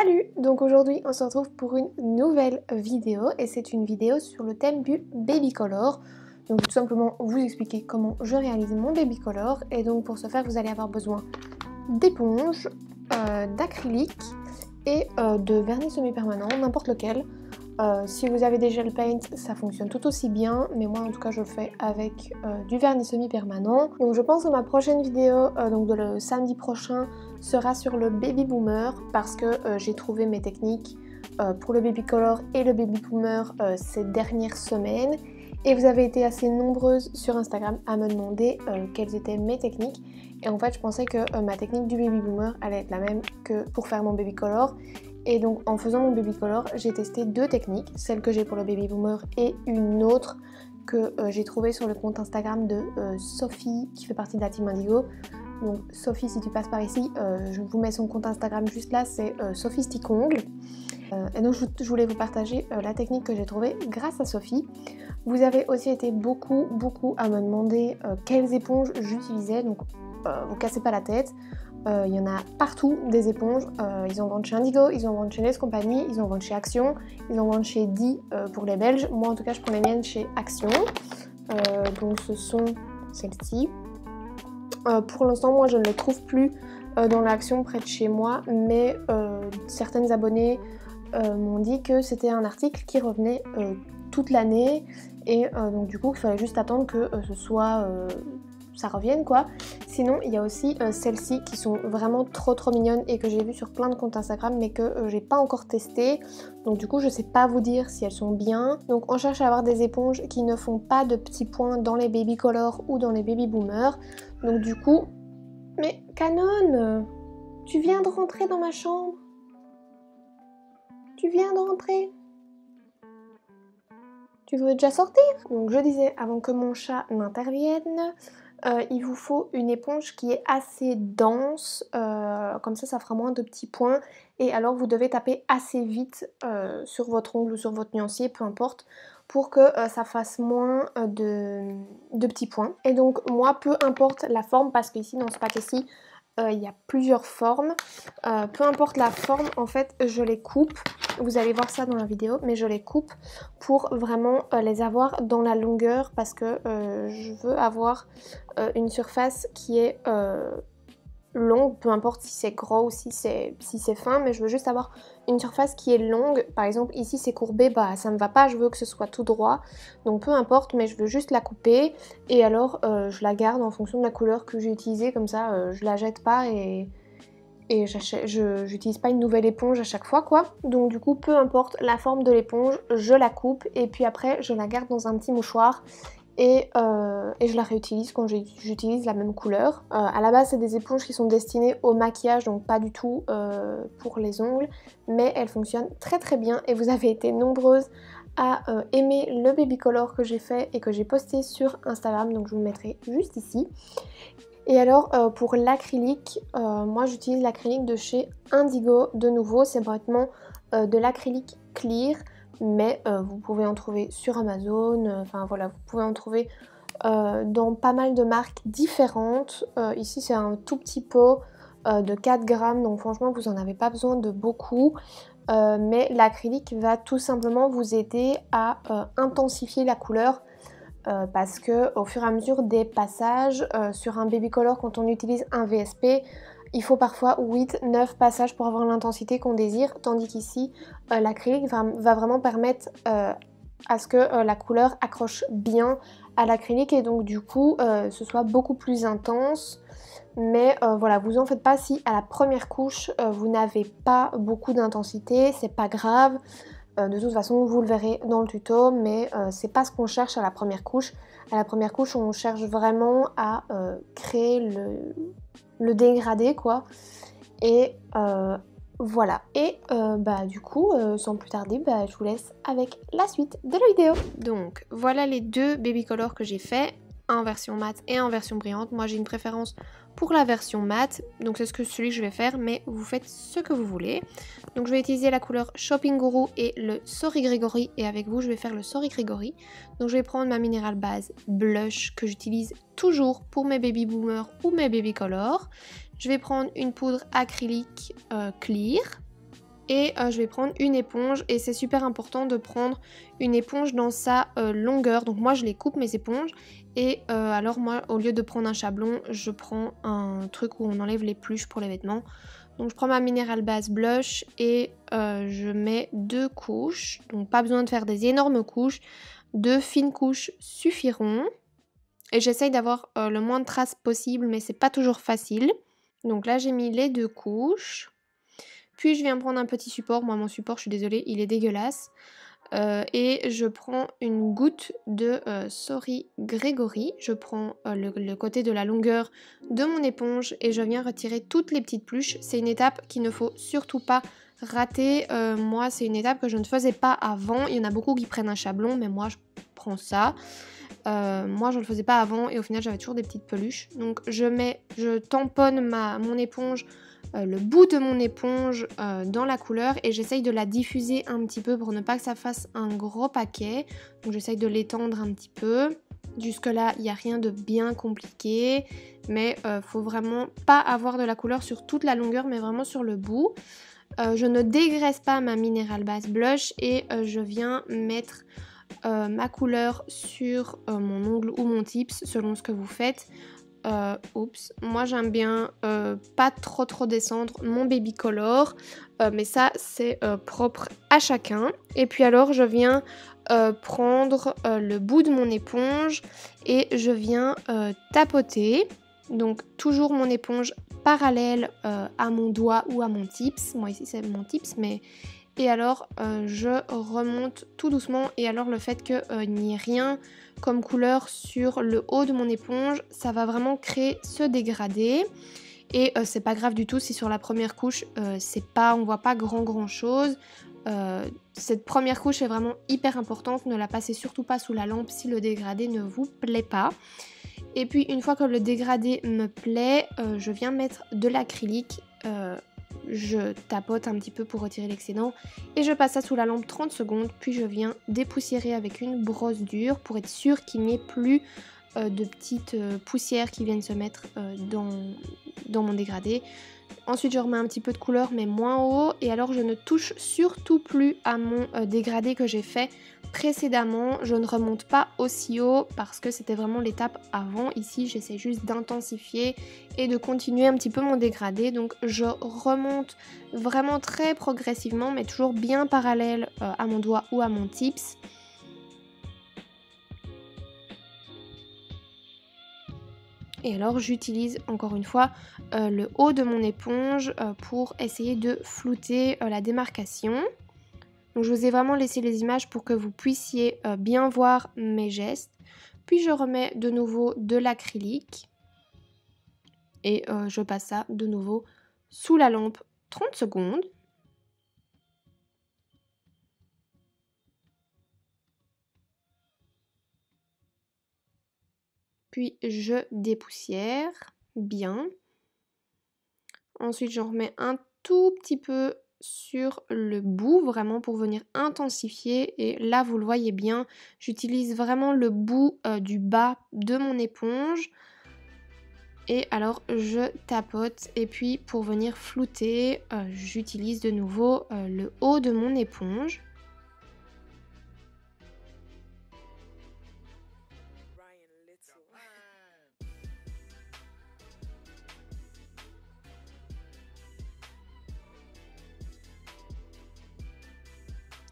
Salut! Donc aujourd'hui on se retrouve pour une nouvelle vidéo et c'est une vidéo sur le thème du baby color. Donc tout simplement vous expliquer comment je réalise mon baby color et donc pour ce faire vous allez avoir besoin d'éponges, d'acrylique et de vernis semi-permanent, n'importe lequel. Si vous avez des gel paint ça fonctionne tout aussi bien, mais moi en tout cas je le fais avec du vernis semi-permanent. Donc je pense que ma prochaine vidéo, donc le samedi prochain, sera sur le baby boomer parce que j'ai trouvé mes techniques pour le baby color et le baby boomer ces dernières semaines. Et vous avez été assez nombreuses sur Instagram à me demander quelles étaient mes techniques. Et en fait je pensais que ma technique du baby boomer allait être la même que pour faire mon baby color. Et donc en faisant mon baby color, j'ai testé deux techniques, celle que j'ai pour le baby boomer et une autre que j'ai trouvée sur le compte Instagram de Sophie qui fait partie de la team Indigo. Donc Sophie, si tu passes par ici, je vous mets son compte Instagram juste là, c'est Sophie Sticongle. Et donc je voulais vous partager la technique que j'ai trouvée grâce à Sophie. Vous avez aussi été beaucoup à me demander quelles éponges j'utilisais, donc vous cassez pas la tête. Il y en a partout des éponges, ils en vendent chez Indigo, ils en vendent chez Nest Company, ils en vendent chez Action, ils en vendent chez Di pour les Belges. Moi en tout cas je prends les miennes chez Action, donc ce sont celles-ci. Pour l'instant moi je ne les trouve plus dans l'Action près de chez moi, mais certaines abonnées m'ont dit que c'était un article qui revenait toute l'année et donc du coup il fallait juste attendre que ce soit... ça revienne quoi. Sinon il y a aussi celles-ci qui sont vraiment trop mignonnes et que j'ai vues sur plein de comptes Instagram mais que j'ai pas encore testé, donc du coup je sais pas vous dire si elles sont bien. Donc on cherche à avoir des éponges qui ne font pas de petits points dans les baby color ou dans les baby boomers. Donc du coup... Mais Canon, tu viens de rentrer dans ma chambre? Tu viens de rentrer? Tu veux déjà sortir? Donc je disais, avant que mon chat n'intervienne, il vous faut une éponge qui est assez dense, comme ça fera moins de petits points, et alors vous devez taper assez vite sur votre ongle ou sur votre nuancier, peu importe, pour que ça fasse moins de petits points. Et donc moi, peu importe la forme, parce qu'ici dans ce pack-ci, il y a plusieurs formes, peu importe la forme, en fait je les coupe, vous allez voir ça dans la vidéo, mais je les coupe pour vraiment les avoir dans la longueur parce que je veux avoir une surface qui est longue, peu importe si c'est gros ou si c'est fin, mais je veux juste avoir une surface qui est longue. Par exemple ici c'est courbé, bah ça me va pas, je veux que ce soit tout droit, donc peu importe, mais je veux juste la couper et alors je la garde en fonction de la couleur que j'ai utilisée, comme ça je la jette pas et j'utilise pas une nouvelle éponge à chaque fois quoi. Donc du coup peu importe la forme de l'éponge, je la coupe et puis après je la garde dans un petit mouchoir et je la réutilise quand j'utilise la même couleur. À la base c'est des éponges qui sont destinées au maquillage, donc pas du tout pour les ongles, mais elles fonctionnent très bien et vous avez été nombreuses à aimer le baby color que j'ai fait et que j'ai posté sur Instagram, donc je vous le mettrai juste ici. Et alors pour l'acrylique, moi j'utilise l'acrylique de chez Indigo, de nouveau c'est vraiment de l'acrylique clear, mais vous pouvez en trouver sur Amazon, enfin voilà, vous pouvez en trouver dans pas mal de marques différentes. Ici c'est un tout petit pot de 4 grammes, donc franchement vous n'en avez pas besoin de beaucoup. Mais l'acrylique va tout simplement vous aider à intensifier la couleur. Parce que au fur et à mesure des passages sur un baby color, quand on utilise un VSP, il faut parfois 8-9 passages pour avoir l'intensité qu'on désire, tandis qu'ici l'acrylique va vraiment permettre à ce que la couleur accroche bien à l'acrylique et donc du coup ce soit beaucoup plus intense. Mais voilà, vous en faites pas si à la première couche vous n'avez pas beaucoup d'intensité, c'est pas grave. De toute façon vous le verrez dans le tuto, mais c'est pas ce qu'on cherche à la première couche. À la première couche on cherche vraiment à créer le dégradé quoi. Et voilà. Et bah du coup sans plus tarder, bah, je vous laisse avec la suite de la vidéo. Donc voilà les deux baby color que j'ai fait, en version mat et en version brillante. Moi j'ai une préférence pour la version mat, donc c'est celui que je vais faire, mais vous faites ce que vous voulez. Donc je vais utiliser la couleur Shopping Guru et le Sorry Gregory, et avec vous je vais faire le Sorry Gregory. Donc je vais prendre ma minérale base blush que j'utilise toujours pour mes baby boomers ou mes baby color. Je vais prendre une poudre acrylique clear Et je vais prendre une éponge et c'est super important de prendre une éponge dans sa longueur. Donc moi je les coupe mes éponges et alors moi au lieu de prendre un chablon je prends un truc où on enlève les pluches pour les vêtements. Donc je prends ma Mineral Base Blush et je mets 2 couches. Donc pas besoin de faire des énormes couches, 2 fines couches suffiront. Et j'essaye d'avoir le moins de traces possible mais c'est pas toujours facile. Donc là j'ai mis les 2 couches. Puis je viens prendre un petit support, moi mon support je suis désolée il est dégueulasse. Et je prends une goutte de Sorry Gregory, je prends le côté de la longueur de mon éponge et je viens retirer toutes les petites pluches. C'est une étape qu'il ne faut surtout pas rater, moi c'est une étape que je ne faisais pas avant, il y en a beaucoup qui prennent un chablon mais moi je prends ça. Moi je ne le faisais pas avant et au final j'avais toujours des petites peluches. Donc je tamponne mon éponge, le bout de mon éponge dans la couleur et j'essaye de la diffuser un petit peu pour ne pas que ça fasse un gros paquet. Donc j'essaye de l'étendre un petit peu. Jusque là il n'y a rien de bien compliqué mais faut vraiment pas avoir de la couleur sur toute la longueur mais vraiment sur le bout. Je ne dégraisse pas ma Mineral Base Blush et je viens mettre ma couleur sur mon ongle ou mon tips selon ce que vous faites. Moi j'aime bien pas trop descendre mon baby color mais ça c'est propre à chacun. Et puis alors je viens prendre le bout de mon éponge et je viens tapoter. Donc toujours mon éponge parallèle à mon doigt ou à mon tips. Moi ici c'est mon tips mais... Et alors je remonte tout doucement et alors le fait qu'il n'y ait rien comme couleur sur le haut de mon éponge, ça va vraiment créer ce dégradé. Et c'est pas grave du tout si sur la première couche on voit pas grand chose. Cette première couche est vraiment hyper importante, ne la passez surtout pas sous la lampe si le dégradé ne vous plaît pas. Et puis une fois que le dégradé me plaît, je viens mettre de l'acrylique. Je tapote un petit peu pour retirer l'excédent et je passe ça sous la lampe 30 secondes puis je viens dépoussiérer avec une brosse dure pour être sûr qu'il n'y ait plus de petites poussières qui viennent se mettre dans mon dégradé. Ensuite je remets un petit peu de couleur mais moins haut et alors je ne touche surtout plus à mon dégradé que j'ai fait précédemment. Je ne remonte pas aussi haut parce que c'était vraiment l'étape avant. Ici j'essaie juste d'intensifier et de continuer un petit peu mon dégradé. Donc je remonte vraiment très progressivement mais toujours bien parallèle à mon doigt ou à mon tips. Et alors j'utilise encore une fois le haut de mon éponge pour essayer de flouter la démarcation. Donc je vous ai vraiment laissé les images pour que vous puissiez bien voir mes gestes. Puis je remets de nouveau de l'acrylique. Et je passe ça de nouveau sous la lampe 30 secondes. Puis je dépoussière bien. Ensuite j'en remets un tout petit peu sur le bout vraiment pour venir intensifier et là vous le voyez bien j'utilise vraiment le bout du bas de mon éponge et alors je tapote et puis pour venir flouter j'utilise de nouveau le haut de mon éponge.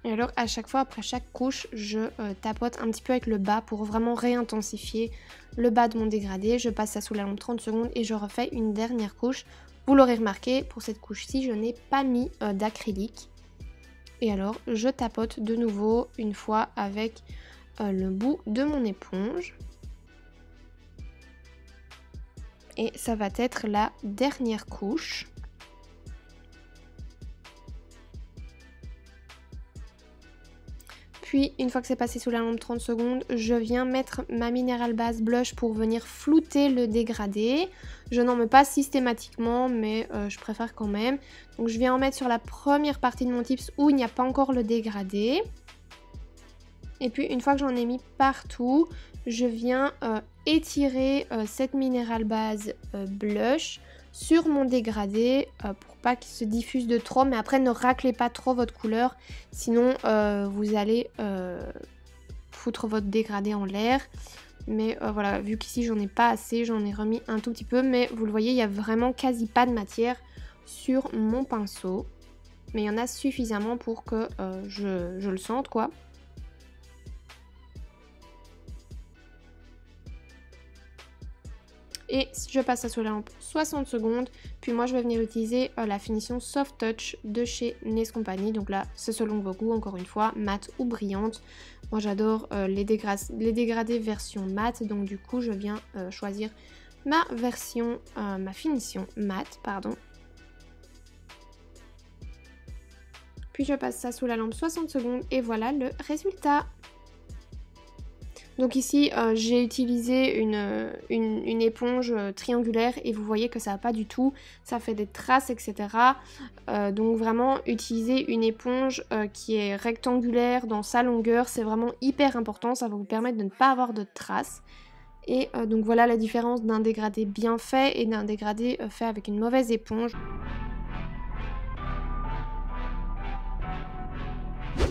Et alors à chaque fois après chaque couche je tapote un petit peu avec le bas pour vraiment réintensifier le bas de mon dégradé. Je passe ça sous la lampe 30 secondes et je refais une dernière couche. Vous l'aurez remarqué, pour cette couche-ci je n'ai pas mis d'acrylique. Et alors je tapote de nouveau une fois avec le bout de mon éponge. Et ça va être la dernière couche. Puis une fois que c'est passé sous la lampe 30 secondes, je viens mettre ma Mineral Base Blush pour venir flouter le dégradé. Je n'en mets pas systématiquement mais je préfère quand même. Donc je viens en mettre sur la première partie de mon tips où il n'y a pas encore le dégradé. Et puis une fois que j'en ai mis partout, je viens étirer cette Mineral Base Blush sur mon dégradé pour pas qu'il se diffuse de trop. Mais après, ne raclez pas trop votre couleur, sinon vous allez foutre votre dégradé en l'air. Mais voilà, vu qu'ici j'en ai pas assez, j'en ai remis un tout petit peu. Mais vous le voyez, il n'y a vraiment quasi pas de matière sur mon pinceau. Mais il y en a suffisamment pour que je le sente, quoi. Et je passe ça sous la lampe 60 secondes. Puis moi je vais venir utiliser la finition Soft Touch de chez NES Company. Donc là c'est selon vos goûts, encore une fois, mat ou brillante. Moi j'adore les dégradés version mat. Donc du coup je viens choisir ma version, ma finition mat, pardon. Puis je passe ça sous la lampe 60 secondes et voilà le résultat. Donc ici j'ai utilisé une éponge triangulaire et vous voyez que ça va pas du tout, ça fait des traces, etc. Donc vraiment utiliser une éponge qui est rectangulaire dans sa longueur, c'est vraiment hyper important, ça va vous permettre de ne pas avoir de traces. Et donc voilà la différence d'un dégradé bien fait et d'un dégradé fait avec une mauvaise éponge.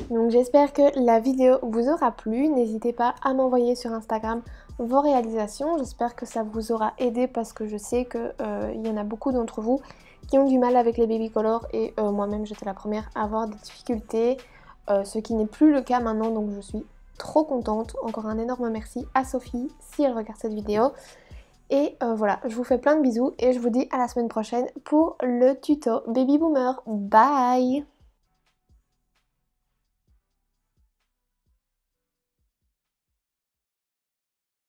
Donc j'espère que la vidéo vous aura plu, n'hésitez pas à m'envoyer sur Instagram vos réalisations, j'espère que ça vous aura aidé parce que je sais qu'il y en a beaucoup d'entre vous qui ont du mal avec les baby colors et moi-même j'étais la première à avoir des difficultés, ce qui n'est plus le cas maintenant, donc je suis trop contente. Encore un énorme merci à Sophie si elle regarde cette vidéo. Et voilà, je vous fais plein de bisous et je vous dis à la semaine prochaine pour le tuto Baby Boomer. Bye!